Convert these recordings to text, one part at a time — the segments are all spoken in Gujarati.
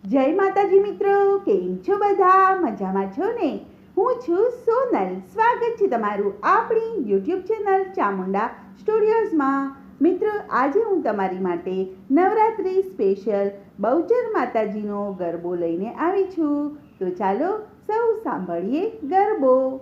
જય માતાજી મિત્રો, કેમ છો બધા? મજામાં છો ને? હું છું સોનલ. સ્વાગત છે તમારું આપણી યુટ્યુબ ચેનલ ચામુંડા સ્ટુડિયોઝમાં. મિત્રો, આજે હું તમારી માટે નવરાત્રી સ્પેશિયલ બહુચર માતાજીનો ગરબો લઈને આવી છું. તો ચાલો સૌ સાંભળીએ ગરબો.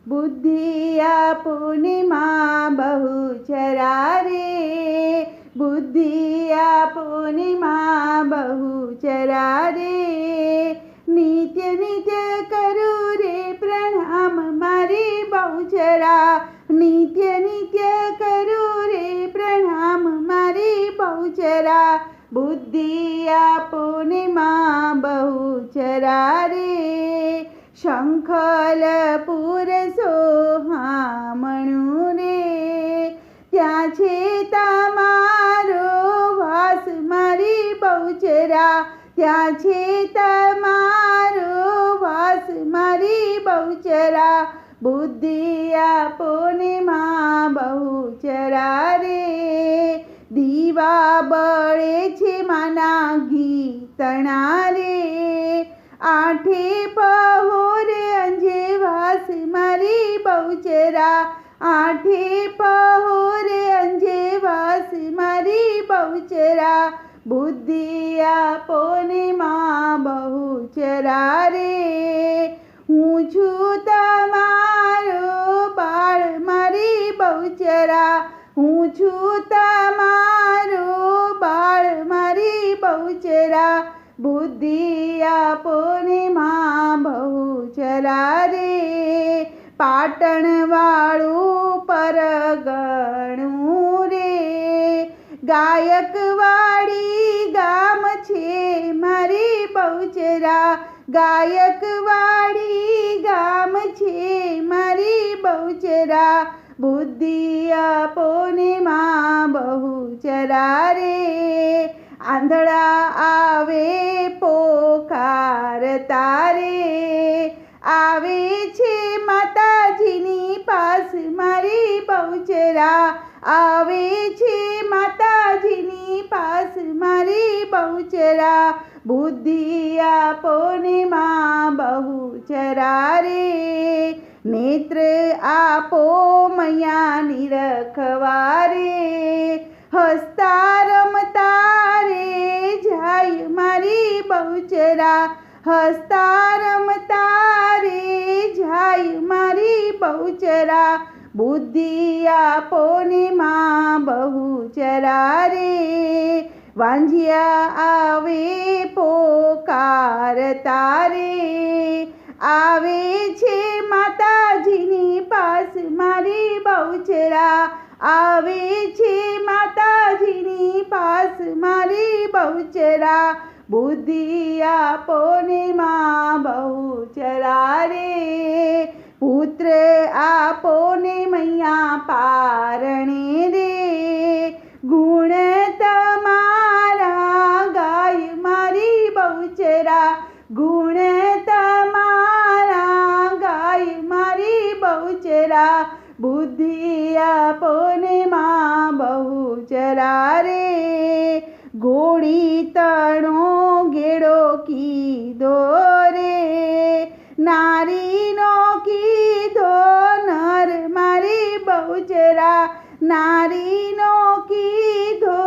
બુદ્ધિ આપોને માં બહુચરા રે, બુદ્ધિ આપોને માં બહુચરા રે, નિત્ય નિત્ય કરું રે પ્રણામ મારી બહુચરા, નિત્ય નિત્ય કરું રે પ્રણામ મારી બહુચરા, બુદ્ધિ આપોને માં બહુચરા રે. શંખલપુર સોહામણું રે, ત્યાં છે તમારો વાસ મારી બહુચરા, ત્યાં છે તમારો વાસ મારી બહુચરા, બુદ્ધિ આપોને માં બહુચરા રે. દીવા બળે છે માના ગીતણા રે, આઠે પહોરે અંજેવાસ મારી બહુચરા, આઠે પહોરે અંજેવાસ મારી બહુચરા, બુદ્ધિ આપોને માં બહુચરા રે. હું છું તમારો બાળ મારી બહુચરા, હું છું તમારો બાળ મારી બહુચરા, બુદ્ધિ આપોને માં બહુચરા રે. પાટણ વાળું પરગણું રે, ગાયકવાડી ગામ છે મારી બહુચરા, ગાયકવાડી ગામ છે મારી બહુચરા, બુદ્ધિ આપોને માં બહુચરા રે. આંધળા આવે પોકારતા રે, આવે છે માતાજીની પાસ મારી બહુચરા, આવે છે માતાજીની પાસ મારી બહુચરા, બુદ્ધિ આપોને માં બહુચરા રે. નેત્ર આપો મૈયા નિરખવા રે, હસતા રમતા રે જાય મારી બહુચરા, હસતા રમતા રે જાય મારી બહુચરા, બુદ્ધિ આપોને માં બહુચરા રે. વાંઝિયા આવે પોકારતા રે, આવે છે માતાજીની પાસ મારી બહુચરા, આવે છે માતાજીની પાસ મારી બહુચરા, બુદ્ધિ આપોને માં બહુચરા રે. પુત્ર આપોને મૈયા પારણે રે, ગુણ તમારા ગાય મારી બહુચરા, ગુણ તમારા ગાય મારી બહુચરા, બુદ્ધિ આપોને માં બહુચરા રે. ઘોડી તણો ગેડો કીધો રે, નારીનો કીધો નર મારી બહુચરા, નારીનો કીધો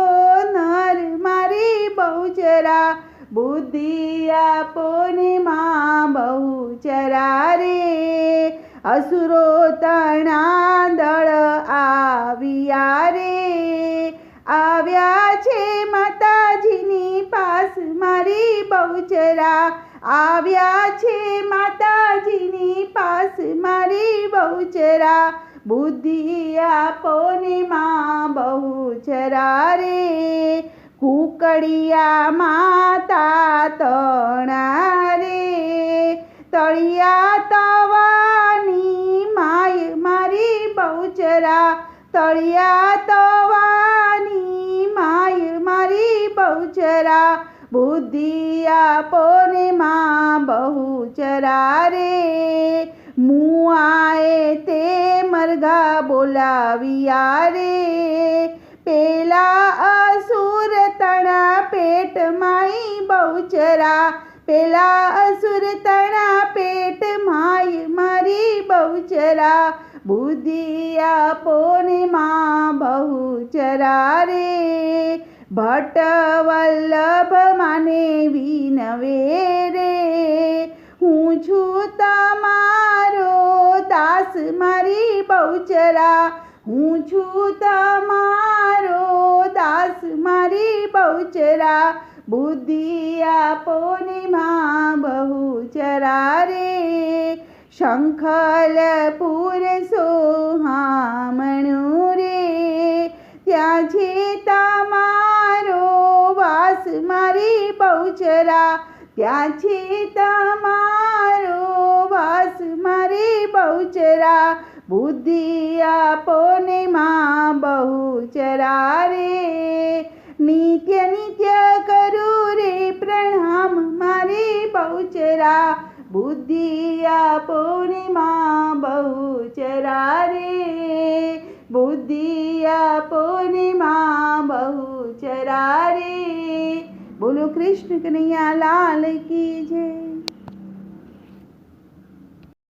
નર મારી બહુચરા, બુદ્ધિ આપોને માં બહુચરા રે. અસુરો તણા દળ આવ્યા રે, આવ્યા છે માતાજીની પાસ મારી બહુચરા, આવ્યા છે માતાજીની પાસ મારી બહુચરા, બુદ્ધિ આપોને માં બહુચરા રે. કુકડિયા માતા તણા રે, તળિયા તવાની માય મારી બહુચરા, તળિયા તવાની માય મારી બહુચરા, બુદ્ધિ આપોને માં બહુચરા રે. મુઆએ તે મરઘા બોલાવ્યા રે, પેલા અસુર અસુર તણા પેટમાંય બહુચરા, પેલા અસુર તણા પેટમાંય મારી બહુચરા, બુદ્ધિ આપો ને માં બહુચરા રે, ભટ્ટ વલ્લભ માને વિનવે રે, હું છું તમારો દાસ મારી બહુચરા, હું છું તમારો દાસ મારી બહુચરા, બુદ્ધિ આપો ને માં બહુચરા રે, શંખલપુર સોહામણું રે, ત્યાં છે તમારો વાસ મારી બહુચરા, ત્યાં છે તમારો વાસ મારી બહુચરા, બુદ્ધિ આપો ને માં બહુચરા રે, નિત્ય નિત્ય કરું રે પ્રણામ મારી બહુચરા, બુદ્ધિ આપો ને માં બહુચરા રે, બુદ્ધિ આપો ને માં બહુચરા રે. બોલો કૃષ્ણ કનૈયા લાલ કી જય.